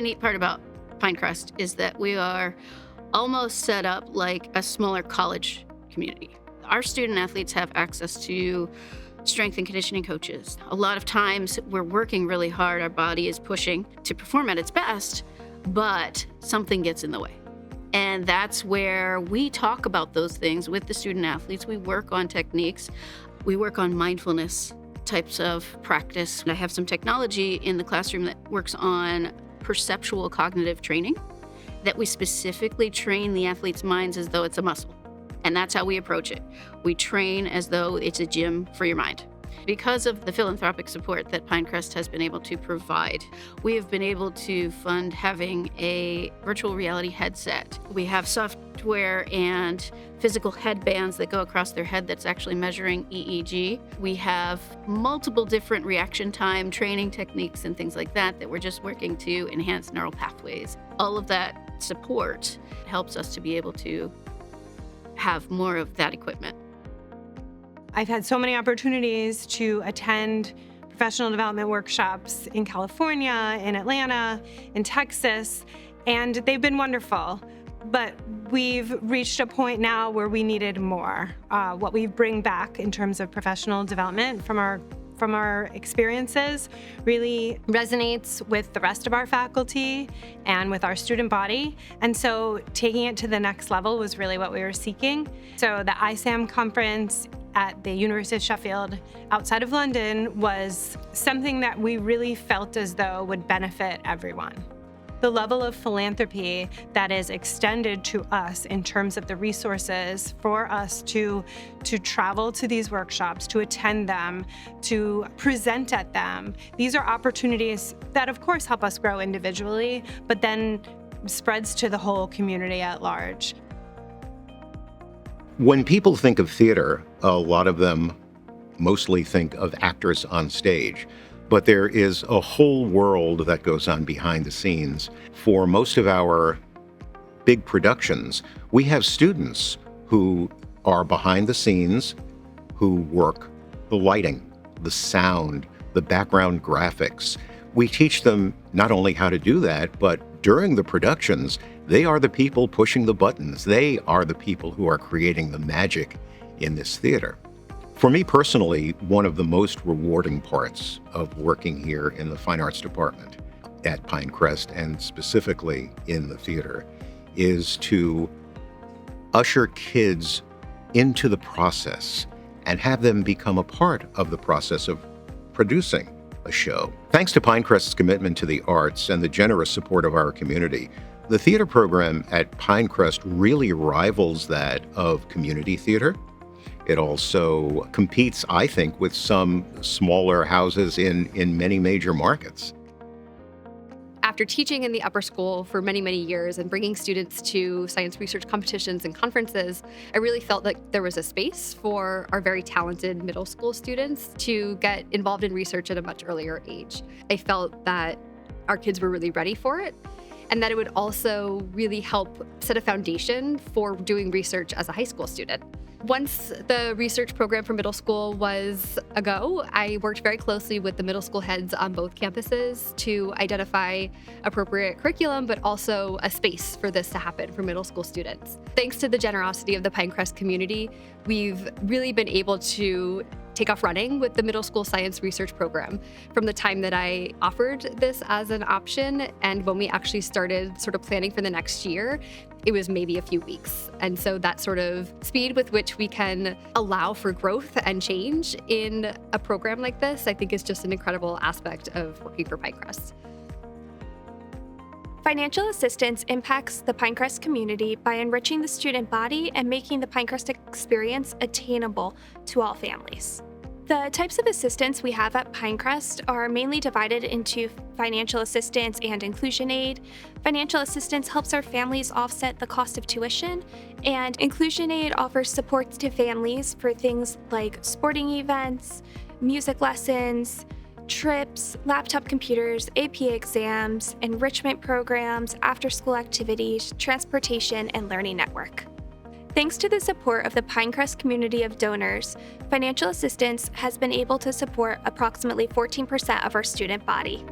neat part about Pine Crest is that we are almost set up like a smaller college community. Our student athletes have access to strength and conditioning coaches. A lot of times we're working really hard, our body is pushing to perform at its best, but something gets in the way. And that's where we talk about those things with the student athletes. We work on techniques, we work on mindfulness types of practice. I have some technology in the classroom that works on perceptual cognitive training, that we specifically train the athletes' minds as though it's a muscle. And that's how we approach it. We train as though it's a gym for your mind. Because of the philanthropic support that Pine Crest has been able to provide, we have been able to fund having a virtual reality headset. We have software and physical headbands that go across their head that's actually measuring EEG. We have multiple different reaction time training techniques and things like that that we're just working to enhance neural pathways. All of that support helps us to be able to have more of that equipment. I've had so many opportunities to attend professional development workshops in California, in Atlanta, in Texas, and they've been wonderful. But we've reached a point now where we needed more. What we bring back in terms of professional development from our experiences really resonates with the rest of our faculty and with our student body. And so taking it to the next level was really what we were seeking. So the ISAM conference at the University of Sheffield outside of London was something that we really felt as though would benefit everyone. The level of philanthropy that is extended to us in terms of the resources for us to travel to these workshops, to attend them, to present at them. These are opportunities that of course help us grow individually, but then spreads to the whole community at large. When people think of theater, a lot of them mostly think of actors on stage. But there is a whole world that goes on behind the scenes. For most of our big productions, we have students who are behind the scenes, who work the lighting, the sound, the background graphics. We teach them not only how to do that, but during the productions, they are the people pushing the buttons. They are the people who are creating the magic in this theater. For me personally, one of the most rewarding parts of working here in the Fine Arts Department at Pine Crest, and specifically in the theater, is to usher kids into the process and have them become a part of the process of producing a show. Thanks to Pine Crest's commitment to the arts and the generous support of our community, the theater program at Pine Crest really rivals that of community theater. It also competes, I think, with some smaller houses in many major markets. After teaching in the upper school for many, many years and bringing students to science research competitions and conferences, I really felt like there was a space for our very talented middle school students to get involved in research at a much earlier age. I felt that our kids were really ready for it, and that it would also really help set a foundation for doing research as a high school student. Once the research program for middle school was a go, I worked very closely with the middle school heads on both campuses to identify appropriate curriculum, but also a space for this to happen for middle school students. Thanks to the generosity of the Pine Crest community, we've really been able to take off running with the middle school science research program from the time that I offered this as an option. And when we actually started sort of planning for the next year, it was maybe a few weeks. And so that sort of speed with which we can allow for growth and change in a program like this, I think is just an incredible aspect of working for Pine Crest. Financial assistance impacts the Pine Crest community by enriching the student body and making the Pine Crest experience attainable to all families. The types of assistance we have at Pine Crest are mainly divided into financial assistance and inclusion aid. Financial assistance helps our families offset the cost of tuition, and inclusion aid offers supports to families for things like sporting events, music lessons, trips, laptop computers, AP exams, enrichment programs, after-school activities, transportation, and learning network. Thanks to the support of the Pine Crest community of donors, financial assistance has been able to support approximately 14% of our student body.